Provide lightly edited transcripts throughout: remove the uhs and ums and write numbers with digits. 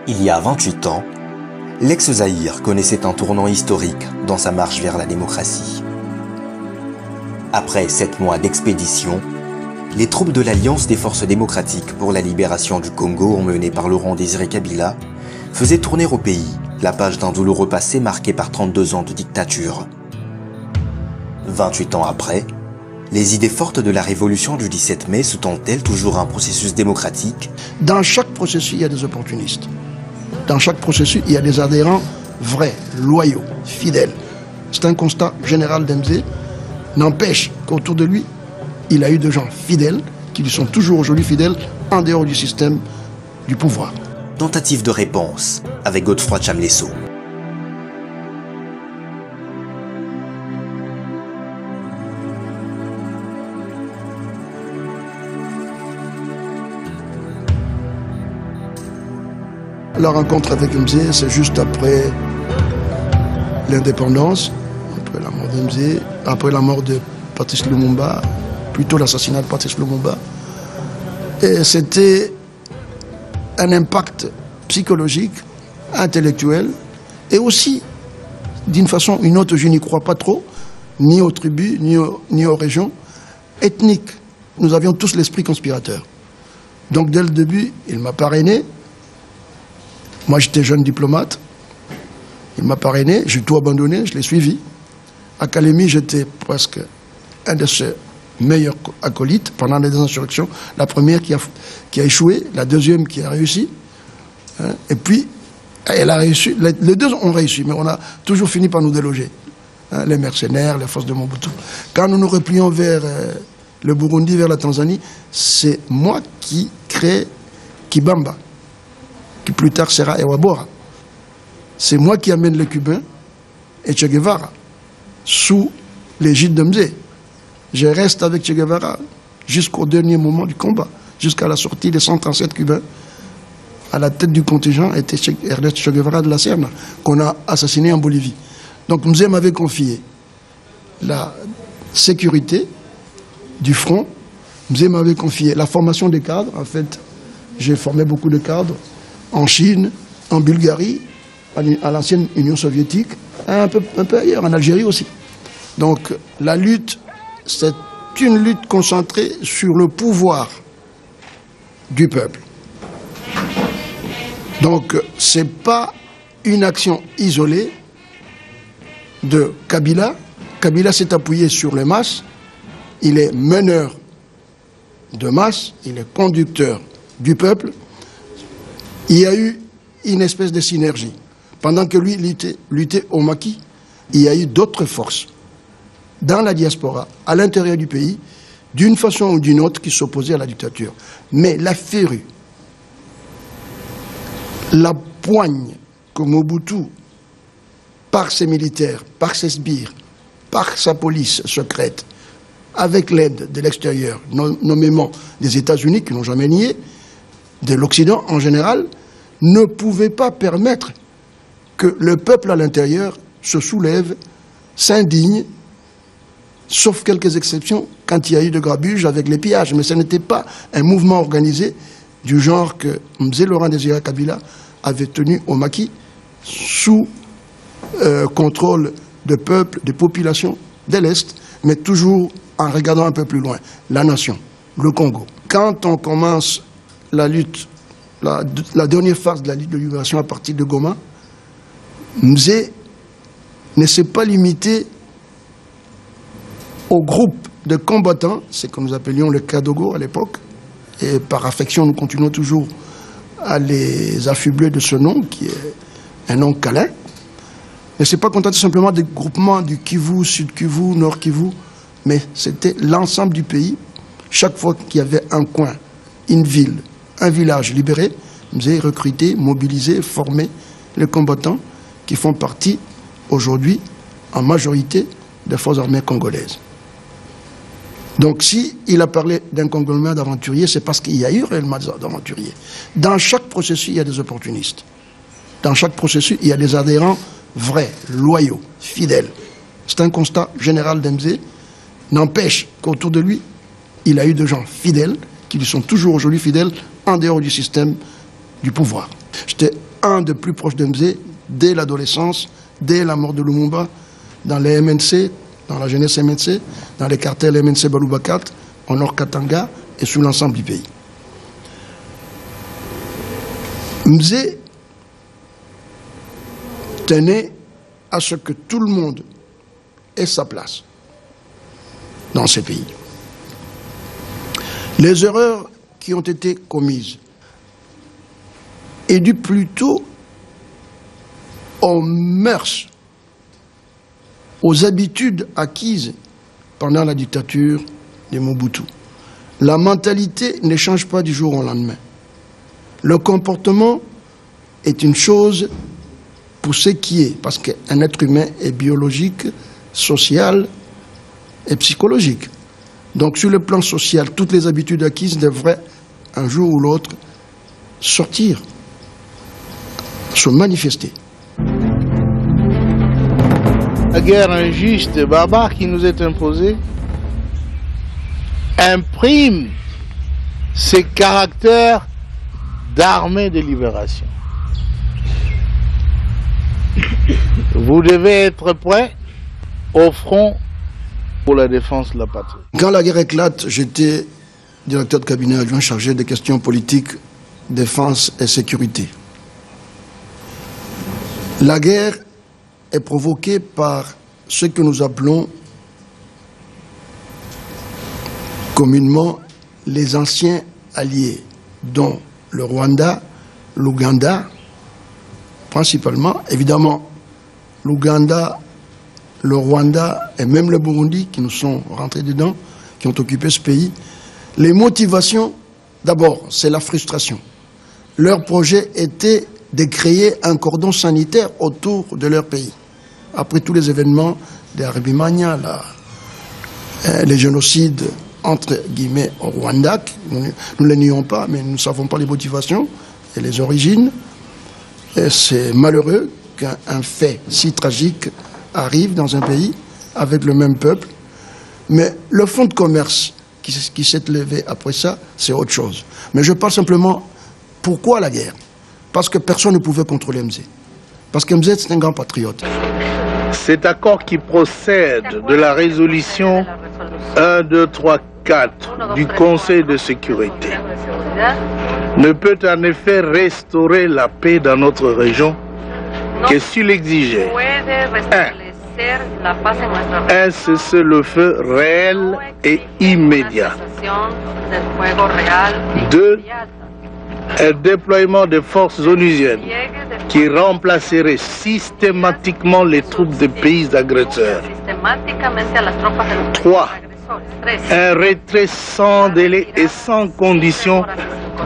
Il y a 28 ans, l'ex-Zaïre connaissait un tournant historique dans sa marche vers la démocratie. Après 7 mois d'expédition, les troupes de l'Alliance des forces démocratiques pour la libération du Congo, emmenées par Laurent Désiré Kabila, faisaient tourner au pays la page d'un douloureux passé marqué par 32 ans de dictature. 28 ans après, les idées fortes de la révolution du 17 mai sous-tendent-elles toujours un processus démocratique? Dans chaque processus, il y a des opportunistes. Dans chaque processus, il y a des adhérents vrais, loyaux, fidèles. C'est un constat général d'Mzé. N'empêche qu'autour de lui, il a eu des gens fidèles, qui lui sont toujours aujourd'hui fidèles, en dehors du système du pouvoir. Tentative de réponse avec Godefroy Chamlesso. La rencontre avec Mzé, c'est juste après l'indépendance, après la mort de Mzé, après la mort de Patrice Lumumba, plutôt l'assassinat de Patrice Lumumba. Et c'était un impact psychologique, intellectuel, et aussi, d'une façon ou une autre, je n'y crois pas trop, ni aux tribus, ni aux régions, ethniques. Nous avions tous l'esprit conspirateur. Donc dès le début, il m'a parrainé. Moi, j'étais jeune diplomate. Il m'a parrainé, j'ai tout abandonné, je l'ai suivi. À Kalemi, j'étais presque un de ses meilleurs acolytes pendant les deux insurrections. La première qui a échoué, la deuxième qui a réussi. Et puis, elle a réussi. Les deux ont réussi, mais on a toujours fini par nous déloger. Les mercenaires, les forces de Mobutu. Quand nous nous replions vers le Burundi, vers la Tanzanie, c'est moi qui crée Kibamba, qui plus tard sera Ewabora. C'est moi qui amène les Cubains et Che Guevara sous l'égide de Mzé. Je reste avec Che Guevara jusqu'au dernier moment du combat, jusqu'à la sortie des 137 Cubains. À la tête du contingent était Ernest Che Guevara de la Serna, qu'on a assassiné en Bolivie. Donc Mzé m'avait confié la sécurité du front. Mzé m'avait confié la formation des cadres. En fait, j'ai formé beaucoup de cadres en Chine, en Bulgarie, à l'ancienne Union soviétique, un peu ailleurs, en Algérie aussi. Donc la lutte, c'est une lutte concentrée sur le pouvoir du peuple. Donc ce n'est pas une action isolée de Kabila. Kabila s'est appuyé sur les masses, il est meneur de masse, il est conducteur du peuple. Il y a eu une espèce de synergie. Pendant que lui luttait au maquis, il y a eu d'autres forces dans la diaspora, à l'intérieur du pays, d'une façon ou d'une autre, qui s'opposaient à la dictature. Mais la férue, la poigne que Mobutu, par ses militaires, par ses sbires, par sa police secrète, avec l'aide de l'extérieur, nommément des États-Unis, qui n'ont jamais nié, de l'Occident en général, ne pouvait pas permettre que le peuple à l'intérieur se soulève, s'indigne, sauf quelques exceptions, quand il y a eu de grabuge avec les pillages. Mais ce n'était pas un mouvement organisé du genre que Mzé Laurent Désiré Kabila avait tenu au maquis, sous contrôle de peuples, de populations de l'Est, mais toujours en regardant un peu plus loin, la nation, le Congo. Quand on commence la lutte, la dernière phase de la lutte de libération à partir de Goma, Mzé ne s'est pas limité au groupe de combattants, c'est que nous appelions le Kadogo à l'époque, et par affection nous continuons toujours à les affubler de ce nom, qui est un nom câlin. Ne s'est pas contenté simplement des groupements du Kivu, Sud Kivu, Nord Kivu, mais c'était l'ensemble du pays. Chaque fois qu'il y avait un coin, une ville, un village libéré, Mzé recruté, mobilisé, formé les combattants qui font partie aujourd'hui en majorité des forces armées congolaises. Donc si il a parlé d'un conglomérat d'aventuriers, c'est parce qu'il y a eu réellement des aventuriers. Dans chaque processus, il y a des opportunistes. Dans chaque processus, il y a des adhérents vrais, loyaux, fidèles. C'est un constat général d'Mzé. N'empêche qu'autour de lui, il a eu des gens fidèles, qui lui sont toujours aujourd'hui fidèles, en dehors du système du pouvoir. J'étais un des plus proches de Mzé dès l'adolescence, dès la mort de Lumumba, dans les MNC, dans la jeunesse MNC, dans les cartels MNC Baloubakat, au Nord Katanga et sur l'ensemble du pays. Mzé tenait à ce que tout le monde ait sa place dans ces pays. Les erreurs qui ont été commises est due plutôt aux mœurs, aux habitudes acquises pendant la dictature de Mobutu. La mentalité ne change pas du jour au lendemain. Le comportement est une chose pour ce qui est, parce qu'un être humain est biologique, social et psychologique. Donc sur le plan social, toutes les habitudes acquises devraient un jour ou l'autre sortir, se manifester. La guerre injuste et barbare qui nous est imposée imprime ses caractères d'armée de libération. Vous devez être prêts au front pour la défense de la patrie. Quand la guerre éclate, j'étais directeur de cabinet adjoint chargé des questions politiques, défense et sécurité. La guerre est provoquée par ce que nous appelons communément les anciens alliés, dont le Rwanda, l'Ouganda, principalement, évidemment, l'Ouganda, le Rwanda et même le Burundi qui nous sont rentrés dedans, qui ont occupé ce pays. Les motivations, d'abord, c'est la frustration. Leur projet était de créer un cordon sanitaire autour de leur pays. Après tous les événements de Arabimania, les génocides entre guillemets au Rwanda, nous ne les nions pas, mais nous ne savons pas les motivations et les origines. Et c'est malheureux qu'un fait si tragique arrive dans un pays avec le même peuple. Mais le fonds de commerce qui s'est levé après ça, c'est autre chose. Mais je parle simplement, pourquoi la guerre? Parce que personne ne pouvait contrôler Mzé. Parce que Mzé, c'est un grand patriote. Cet accord qui procède de la résolution 1, 2, 3, 4 du Conseil de sécurité ne peut en effet restaurer la paix dans notre région que s'il exigeait un cessez-le-feu réel et immédiat. 2. Un déploiement de forces onusiennes qui remplacerait systématiquement les troupes des pays agresseurs. 3. Un retrait sans délai et sans condition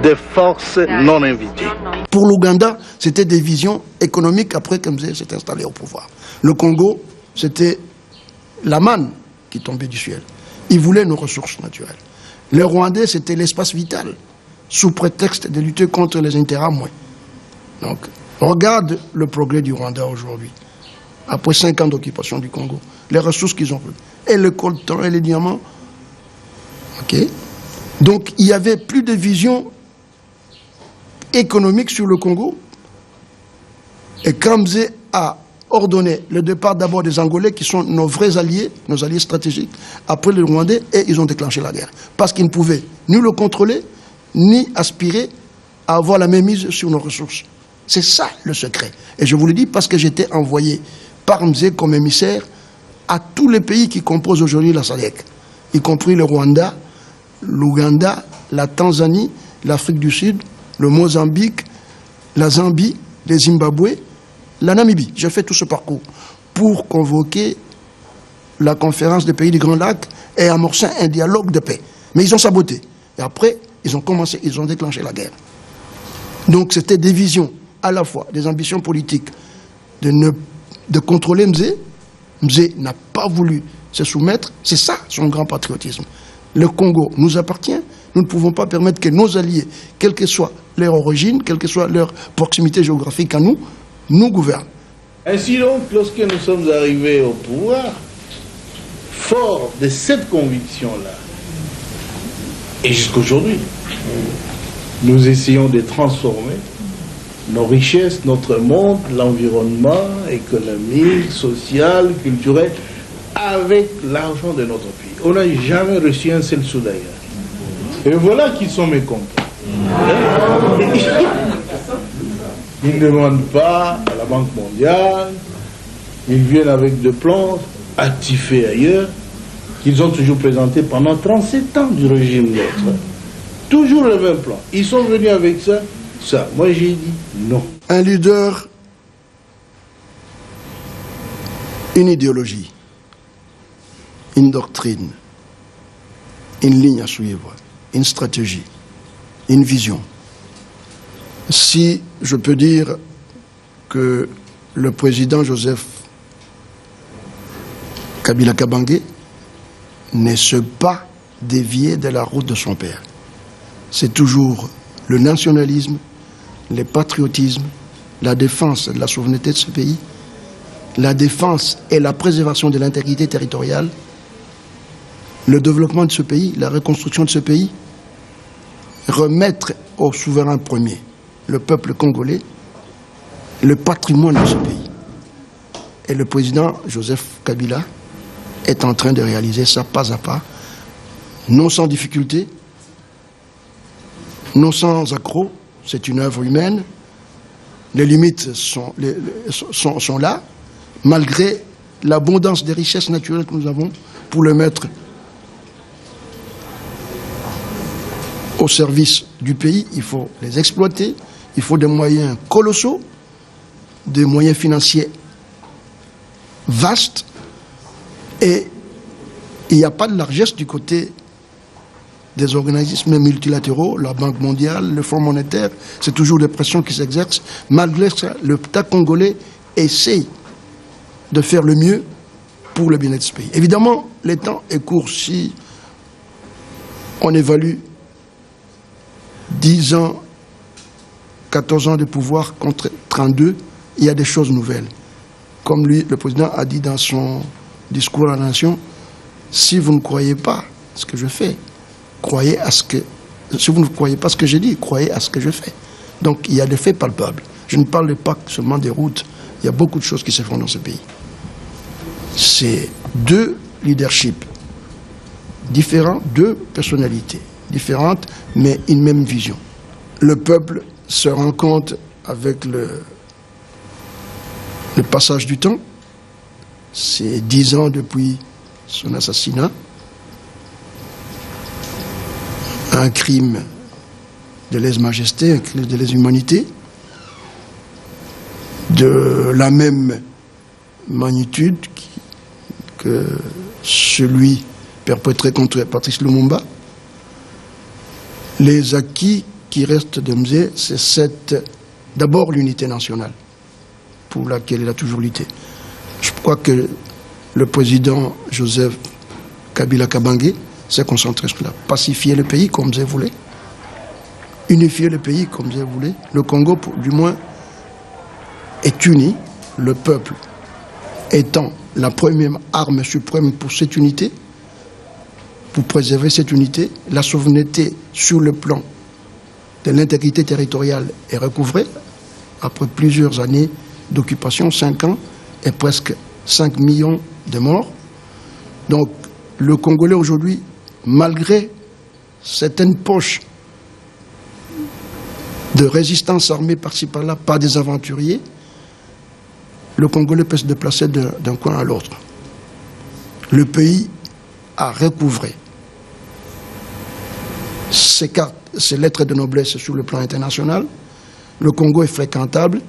des forces non invitées. Pour l'Ouganda, c'était des visions économiques après que Mzé s'est installé au pouvoir. Le Congo, c'était la manne qui tombait du ciel. Ils voulaient nos ressources naturelles. Les Rwandais, c'était l'espace vital, sous prétexte de lutter contre les intérêts moins. Donc, regarde le progrès du Rwanda aujourd'hui, après 5 ans d'occupation du Congo, les ressources qu'ils ont eues, et le coltan et les diamants. Ok. Donc, il n'y avait plus de vision économique sur le Congo. Et quand Mzé a ordonné le départ d'abord des Angolais, qui sont nos vrais alliés, nos alliés stratégiques, après les Rwandais, et ils ont déclenché la guerre. Parce qu'ils ne pouvaient ni le contrôler, ni aspirer à avoir la mainmise sur nos ressources. C'est ça le secret. Et je vous le dis parce que j'étais envoyé par Mzé comme émissaire à tous les pays qui composent aujourd'hui la SADC, y compris le Rwanda, l'Ouganda, la Tanzanie, l'Afrique du Sud, le Mozambique, la Zambie, le Zimbabwe, la Namibie. J'ai fait tout ce parcours pour convoquer la conférence des pays du Grand Lac et amorcer un dialogue de paix. Mais ils ont saboté. Et après, ils ont déclenché la guerre. Donc c'était des visions, à la fois des ambitions politiques de contrôler Mzé. Mzé n'a pas voulu se soumettre. C'est ça son grand patriotisme. Le Congo nous appartient. Nous ne pouvons pas permettre que nos alliés, quelle que soit leur origine, quelle que soit leur proximité géographique à nous, nous gouvernent. Ainsi donc, lorsque nous sommes arrivés au pouvoir, fort de cette conviction-là, et jusqu'aujourd'hui, nous essayons de transformer nos richesses, notre monde, l'environnement économique, social, culturel, avec l'argent de notre pays. On n'a jamais reçu un seul sou d'ailleurs. Et voilà qu'ils sont mécontents. Ils ne demandent pas à la Banque mondiale, ils viennent avec des plans actifés ailleurs, qu'ils ont toujours présentés pendant 37 ans du régime l'autre. Toujours le même plan. Ils sont venus avec ça. Moi j'ai dit non. Un leader, une idéologie, une doctrine, une ligne à suivre, une stratégie, une vision. Si je peux dire que le président Joseph Kabila Kabange ne s'est pas dévié de la route de son père. C'est toujours le nationalisme, le patriotisme, la défense de la souveraineté de ce pays, la défense et la préservation de l'intégrité territoriale, le développement de ce pays, la reconstruction de ce pays, remettre au souverain premier, le peuple congolais, le patrimoine de ce pays. Et le président Joseph Kabila est en train de réaliser ça pas à pas, non sans difficulté, non sans accroc. C'est une œuvre humaine. Les limites sont là, malgré l'abondance des richesses naturelles que nous avons pour le mettre au service du pays. Il faut les exploiter, il faut des moyens colossaux, des moyens financiers vastes, et il n'y a pas de largesse du côté des organismes multilatéraux, la Banque mondiale, le Fonds monétaire. C'est toujours des pressions qui s'exercent. Malgré ça, l'État congolais essaye de faire le mieux pour le bien-être de ce pays. Évidemment, le temps est court. Si on évalue 10 ans, 14 ans de pouvoir contre 32, il y a des choses nouvelles. Comme lui, le président a dit dans son discours à la nation, si vous ne croyez pas ce que je fais, croyez à ce que... Si vous ne croyez pas ce que je dis, croyez à ce que je fais. Donc il y a des faits palpables. Je ne parle pas seulement des routes. Il y a beaucoup de choses qui se font dans ce pays. C'est deux leaderships différents, deux personnalités différentes, mais une même vision. Le peuple se rend compte avec le passage du temps. C'est 10 ans depuis son assassinat. Un crime de lèse-majesté, un crime de lèse-humanité, de la même magnitude que celui perpétré contre Patrice Lumumba. Les acquis qui restent de Mzee, c'est d'abord l'unité nationale, pour laquelle il a toujours lutté. Je crois que le président Joseph Kabila Kabange s'est concentré sur cela. Pacifier le pays comme Mzee voulait, unifier le pays comme Mzee voulait. Le Congo, du moins, est uni, le peuple étant la première arme suprême pour cette unité, pour préserver cette unité. La souveraineté sur le plan de l'intégrité territoriale est recouvrée après plusieurs années d'occupation, 5 ans, et presque 5 millions de morts. Donc, le Congolais aujourd'hui, malgré certaines poches de résistance armée par-ci par-là, par des aventuriers, le Congolais peut se déplacer d'un coin à l'autre. Le pays a recouvré ses cartes, ses lettres de noblesse sur le plan international. Le Congo est fréquentable.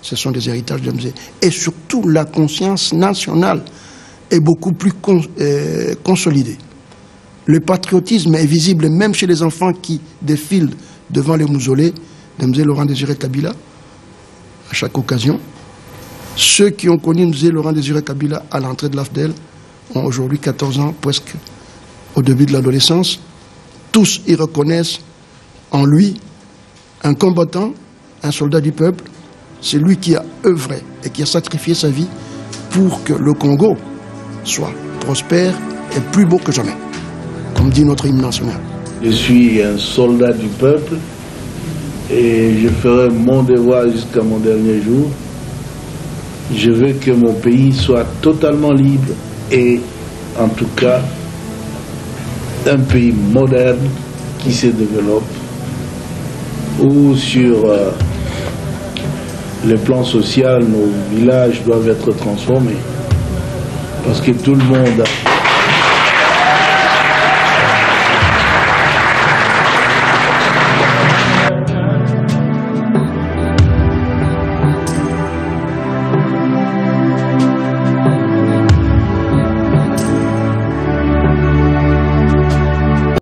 Ce sont des héritages de Mzee. Et surtout, la conscience nationale est beaucoup plus consolidée. Le patriotisme est visible même chez les enfants qui défilent devant les mausolées de Mzee Laurent Désiré Kabila à chaque occasion. Ceux qui ont connu Mzee Laurent Désiré Kabila à l'entrée de l'AFDEL ont aujourd'hui 14 ans, presque au début de l'adolescence. Tous y reconnaissent en lui un combattant, un soldat du peuple. C'est lui qui a œuvré et qui a sacrifié sa vie pour que le Congo soit prospère et plus beau que jamais, comme dit notre hymne national. Je suis un soldat du peuple et je ferai mon devoir jusqu'à mon dernier jour. Je veux que mon pays soit totalement libre et en tout cas un pays moderne qui se développe, où sur le plan social, nos villages doivent être transformés parce que tout le monde a